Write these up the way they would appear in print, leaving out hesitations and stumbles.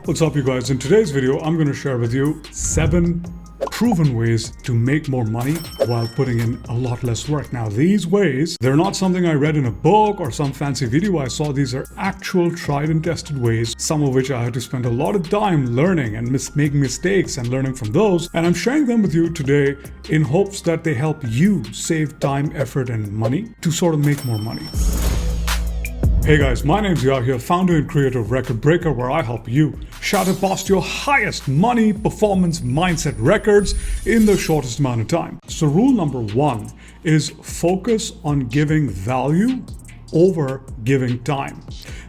What's up, you guys? In today's video, I'm going to share with you 7 proven ways to make more money while putting in a lot less work. Now, these ways, they're not something I read in a book or some fancy video I saw. These are actual tried and tested ways, some of which I had to spend a lot of time learning and making mistakes and learning from those. And I'm sharing them with you today in hopes that they help you save time, effort, and money to sort of make more money. Hey guys, my name's Yahya, founder and creator of Record Breaker, where I help you shatter past your highest money, performance, mindset records in the shortest amount of time. So rule number 1 is focus on giving value over giving time.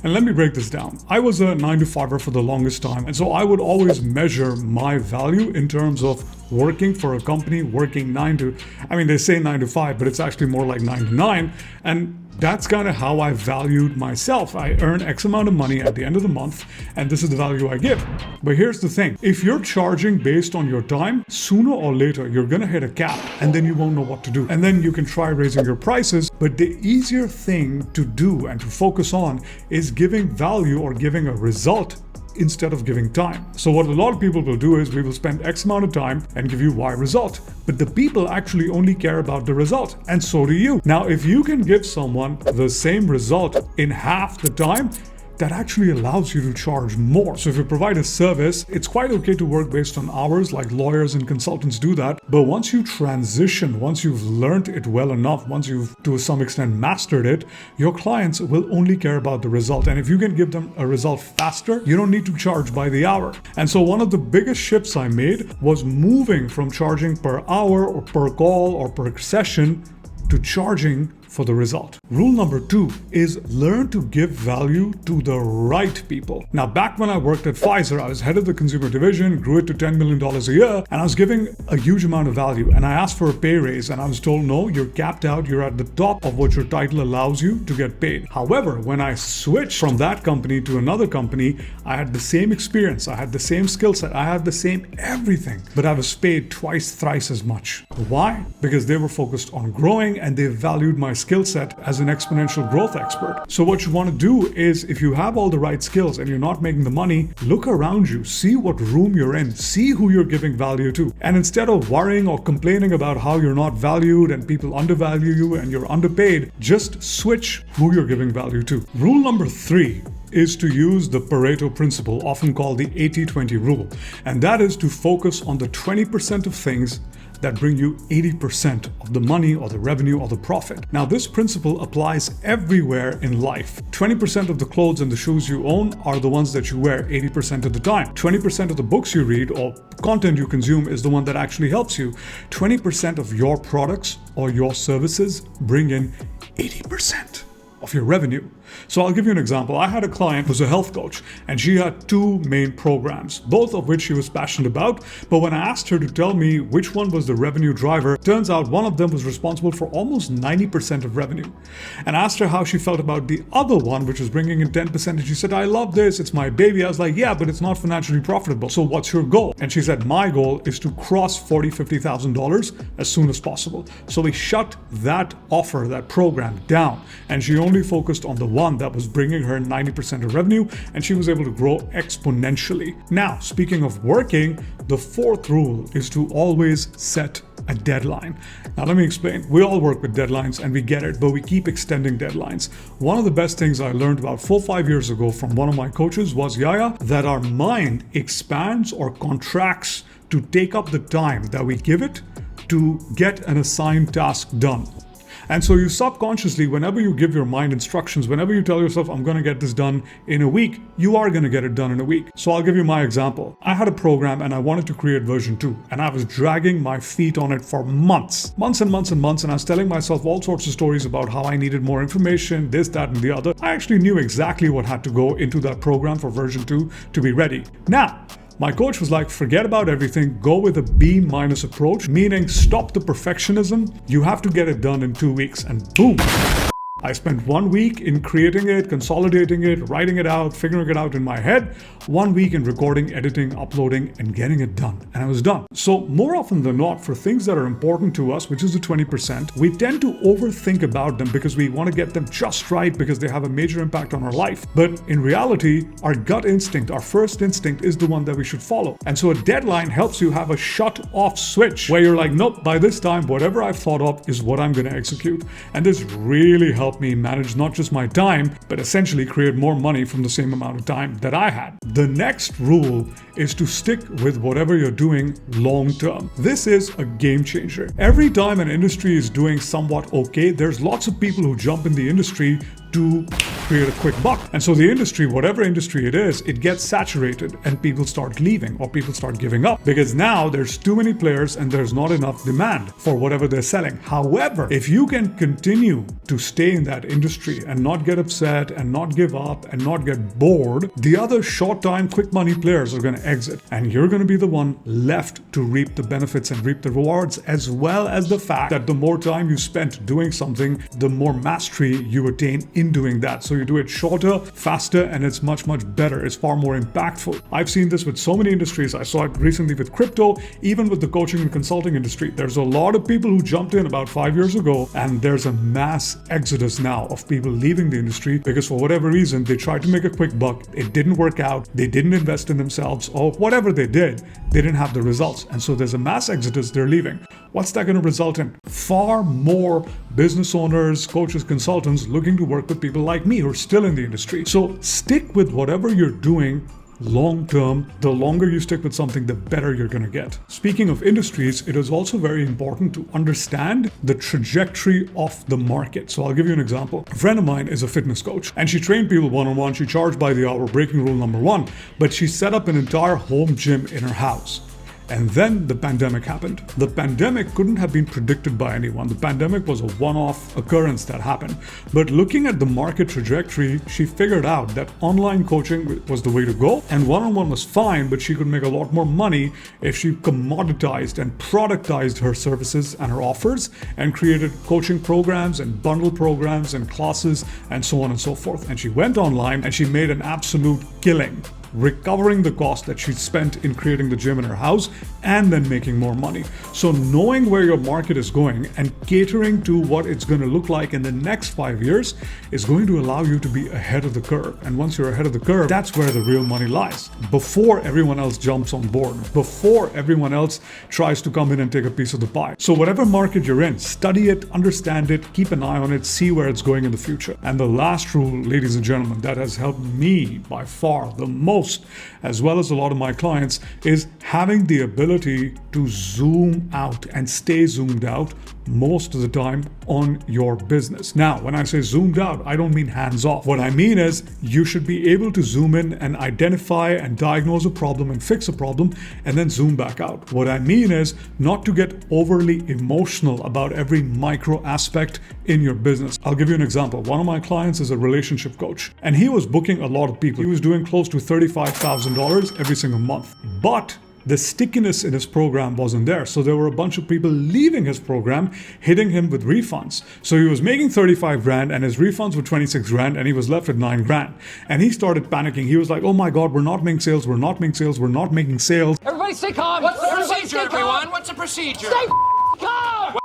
And let me break this down. I was a 9-to-5er for the longest time, and so I would always measure my value in terms of working for a company, working they say 9 to 5, but it's actually more like 9 to 9. And that's kind of how I valued myself. I earn X amount of money at the end of the month, and this is the value I give. But here's the thing. If you're charging based on your time, sooner or later, you're going to hit a cap, and then you won't know what to do. And then you can try raising your prices. But the easier thing to do and to focus on is giving value or giving a result instead of giving time. So what a lot of people will do is we will spend X amount of time and give you Y result. But the people actually only care about the result, and so do you. Now, if you can give someone the same result in half the time, that actually allows you to charge more. So if you provide a service, it's quite okay to work based on hours, like lawyers and consultants do that. But once you transition, once you've learned it well enough, once you've to some extent mastered it, your clients will only care about the result. And if you can give them a result faster, you don't need to charge by the hour. And so one of the biggest shifts I made was moving from charging per hour or per call or per session to charging for the result. Rule number 2 is learn to give value to the right people. Now, back when I worked at Pfizer, I was head of the consumer division, grew it to $10 million a year, and I was giving a huge amount of value. And I asked for a pay raise, and I was told, no, you're capped out. You're at the top of what your title allows you to get paid. However, when I switched from that company to another company, I had the same experience. I had the same skill set. I had the same everything, but I was paid twice, thrice as much. Why? Because they were focused on growing and they valued my skill set as an exponential growth expert. So what you want to do is, if you have all the right skills and you're not making the money, look around you, see what room you're in, see who you're giving value to. And instead of worrying or complaining about how you're not valued and people undervalue you and you're underpaid, just switch who you're giving value to. Rule number 3 is to use the Pareto principle, often called the 80-20 rule. And that is to focus on the 20% of things that bring you 80% of the money or the revenue or the profit. Now, this principle applies everywhere in life. 20% of the clothes and the shoes you own are the ones that you wear 80% of the time. 20% of the books you read or content you consume is the one that actually helps you. 20% of your products or your services bring in 80% of your revenue. So I'll give you an example. I had a client who's a health coach, and she had 2 main programs, both of which she was passionate about. But when I asked her to tell me which one was the revenue driver, turns out one of them was responsible for almost 90% of revenue. And I asked her how she felt about the other one, which was bringing in 10%. And she said, I love this. It's my baby. I was like, yeah, but it's not financially profitable. So what's your goal? And she said, my goal is to cross $40,000-$50,000 as soon as possible. So we shut that offer, that program down. And she only focused on the one that was bringing her 90% of revenue, and she was able to grow exponentially. Now, speaking of working, the 4th rule is to always set a deadline. Now, let me explain. We all work with deadlines and we get it, but we keep extending deadlines. One of the best things I learned about 4-5 years ago from one of my coaches was, Yahya, that our mind expands or contracts to take up the time that we give it to get an assigned task done. And so you subconsciously, whenever you give your mind instructions, whenever you tell yourself, I'm going to get this done in a week, you are going to get it done in a week. So I'll give you my example. I had a program and I wanted to create version 2, and I was dragging my feet on it for months and months. And I was telling myself all sorts of stories about how I needed more information, this, that, and the other. I actually knew exactly what had to go into that program for version 2 to be ready. Now, my coach was like, forget about everything, go with a B- approach, meaning stop the perfectionism. You have to get it done in 2 weeks, and boom, I spent 1 week in creating it, consolidating it, writing it out, figuring it out in my head, 1 week in recording, editing, uploading, and getting it done. And I was done. So more often than not, for things that are important to us, which is the 20%, we tend to overthink about them because we want to get them just right because they have a major impact on our life. But in reality, our gut instinct, our first instinct is the one that we should follow. And so a deadline helps you have a shut off switch where you're like, nope, by this time, whatever I've thought of is what I'm going to execute. And this really helped me manage not just my time, but essentially create more money from the same amount of time that I had. The next rule is to stick with whatever you're doing long term. This is a game changer. Every time an industry is doing somewhat okay, there's lots of people who jump in the industry to create a quick buck. And so the industry, whatever industry it is, it gets saturated and people start leaving or people start giving up because now there's too many players and there's not enough demand for whatever they're selling. However, if you can continue to stay in that industry and not get upset and not give up and not get bored, the other short-time, quick money players are going to exit and you're going to be the one left to reap the benefits and reap the rewards, as well as the fact that the more time you spent doing something, the more mastery you attain in doing that. So you do it shorter, faster, and it's much, much better. It's far more impactful. I've seen this with so many industries. I saw it recently with crypto, even with the coaching and consulting industry. There's a lot of people who jumped in about 5 years ago, and there's a mass exodus now of people leaving the industry because for whatever reason, they tried to make a quick buck. It didn't work out. They didn't invest in themselves, or whatever they did, they didn't have the results. And so there's a mass exodus, they're leaving. What's that going to result in? Far more business owners, coaches, consultants looking to work with people like me who are still in the industry. So stick with whatever you're doing long term. The longer you stick with something, the better you're going to get. Speaking of industries, it is also very important to understand the trajectory of the market. So I'll give you an example. A friend of mine is a fitness coach and she trained people one-on-one. She charged by the hour, breaking rule number 1, but she set up an entire home gym in her house. And then the pandemic happened. The pandemic couldn't have been predicted by anyone. The pandemic was a one-off occurrence that happened. But looking at the market trajectory, she figured out that online coaching was the way to go. And one-on-one was fine, but she could make a lot more money if she commoditized and productized her services and her offers and created coaching programs and bundle programs and classes and so on and so forth. And she went online and she made an absolute killing, recovering the cost that she spent in creating the gym in her house and then making more money. So knowing where your market is going and catering to what it's going to look like in the next 5 years is going to allow you to be ahead of the curve. And once you're ahead of the curve, that's where the real money lies. Before everyone else jumps on board, before everyone else tries to come in and take a piece of the pie. So whatever market you're in, study it, understand it, keep an eye on it, see where it's going in the future. And the last rule, ladies and gentlemen, that has helped me by far the most, as well as a lot of my clients, is having the ability to zoom out and stay zoomed out most of the time on your business. Now, when I say zoomed out, I don't mean hands off. What I mean is you should be able to zoom in and identify and diagnose a problem and fix a problem and then zoom back out. What I mean is not to get overly emotional about every micro aspect in your business. I'll give you an example. One of my clients is a relationship coach and he was booking a lot of people. He was doing close to $35,000 every single month. But the stickiness in his program wasn't there. So there were a bunch of people leaving his program, hitting him with refunds. So he was making 35 grand and his refunds were 26 grand and he was left with 9 grand. And he started panicking. He was like, oh my God, we're not making sales. We're not making sales. We're not making sales. Everybody stay calm. What's the procedure, everyone? What's the procedure? Stay calm.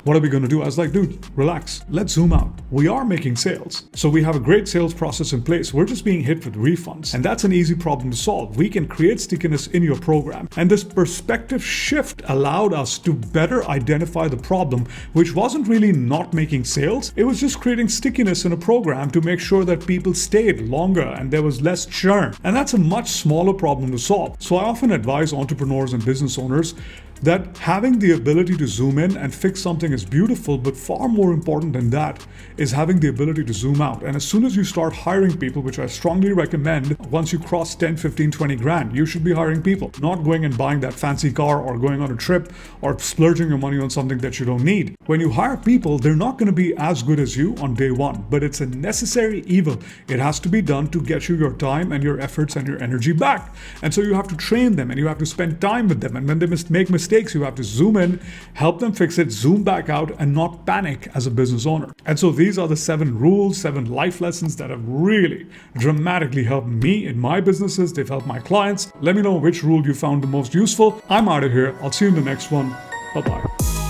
What are we going to do? I was like, dude, relax. Let's zoom out. We are making sales. So we have a great sales process in place. We're just being hit with refunds. And that's an easy problem to solve. We can create stickiness in your program. And this perspective shift allowed us to better identify the problem, which wasn't really not making sales. It was just creating stickiness in a program to make sure that people stayed longer and there was less churn. And that's a much smaller problem to solve. So I often advise entrepreneurs and business owners that having the ability to zoom in and fix something is beautiful, but far more important than that is having the ability to zoom out. And as soon as you start hiring people, which I strongly recommend, once you cross 10, 15, 20 grand, you should be hiring people, not going and buying that fancy car or going on a trip or splurging your money on something that you don't need. When you hire people, they're not going to be as good as you on day one, but it's a necessary evil. It has to be done to get you your time and your efforts and your energy back. And so you have to train them and you have to spend time with them. And when they make mistakes, mistakes, you have to zoom in, help them fix it, zoom back out, and not panic as a business owner. And so these are the 7 rules, 7 life lessons that have really dramatically helped me in my businesses. They've helped my clients. Let me know which rule you found the most useful. I'm out of here. I'll see you in the next one. Bye-bye.